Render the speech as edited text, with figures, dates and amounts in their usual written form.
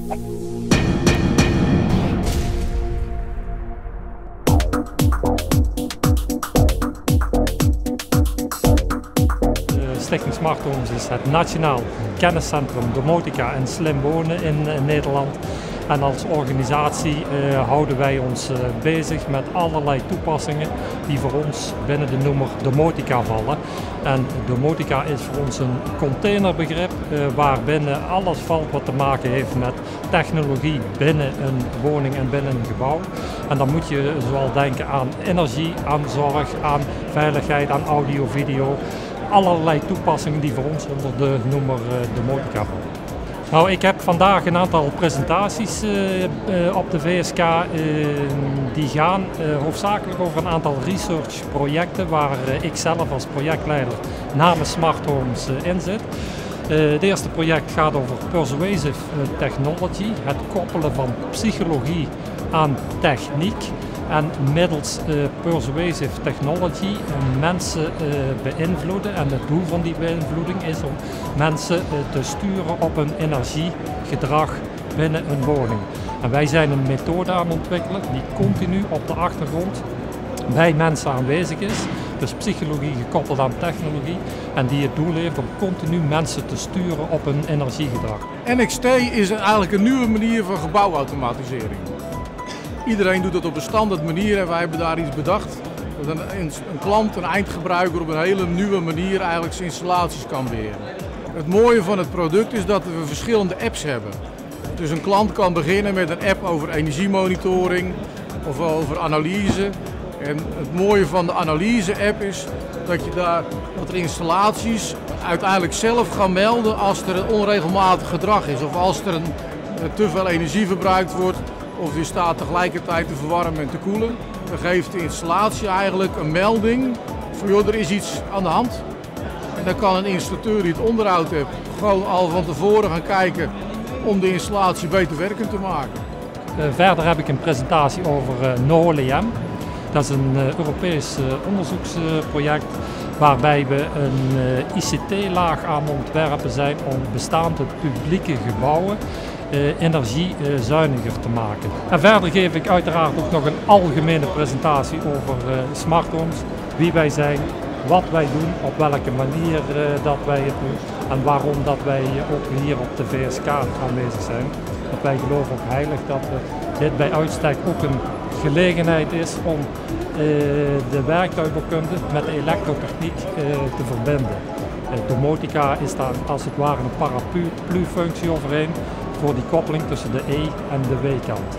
Stichting Smart Homes is het nationaal kenniscentrum domotica en slim wonen in Nederland. En als organisatie houden wij ons bezig met allerlei toepassingen die voor ons binnen de noemer domotica vallen. En domotica is voor ons een containerbegrip waarbinnen alles valt wat te maken heeft met technologie binnen een woning en binnen een gebouw. En dan moet je zoal denken aan energie, aan zorg, aan veiligheid, aan audio, video. Allerlei toepassingen die voor ons onder de noemer domotica vallen. Nou, ik heb vandaag een aantal presentaties op de VSK die gaan hoofdzakelijk over een aantal research-projecten waar ik zelf als projectleider namens Smart Homes in zit. Het eerste project gaat over persuasive technology, het koppelen van psychologie aan techniek. En middels persuasive technology mensen beïnvloeden. En het doel van die beïnvloeding is om mensen te sturen op hun energiegedrag binnen een woning. En wij zijn een methode aan het ontwikkelen die continu op de achtergrond bij mensen aanwezig is. Dus psychologie gekoppeld aan technologie en die het doel heeft om continu mensen te sturen op hun energiegedrag. NXT is eigenlijk een nieuwe manier van gebouwautomatisering. Iedereen doet het op een standaard manier en wij hebben daar iets bedacht. Dat een klant, een eindgebruiker op een hele nieuwe manier eigenlijk zijn installaties kan beheren. Het mooie van het product is dat we verschillende apps hebben. Dus een klant kan beginnen met een app over energiemonitoring of over analyse. En het mooie van de analyse-app is dat er installaties uiteindelijk zelf gaan melden als er een onregelmatig gedrag is. Of als er te veel energie verbruikt wordt. Of je staat tegelijkertijd te verwarmen en te koelen. Dan geeft de installatie eigenlijk een melding van joh, er is iets aan de hand. En dan kan een installateur die het onderhoud heeft gewoon al van tevoren gaan kijken om de installatie beter werkend te maken. Verder heb ik een presentatie over NoLEM. Dat is een Europees onderzoeksproject waarbij we een ICT-laag aan het ontwerpen zijn om bestaande publieke gebouwen energiezuiniger te maken. En verder geef ik uiteraard ook nog een algemene presentatie over Smart Homes, wie wij zijn, wat wij doen, op welke manier dat wij het doen en waarom dat wij ook hier op de VSK aanwezig zijn. Want wij geloven ook heilig dat dit bij uitstek ook een gelegenheid is om de werktuigbouwkunde met de elektrotechniek te verbinden. Domotica is daar als het ware een paraplu-functie overheen voor die koppeling tussen de E- en de W-kant.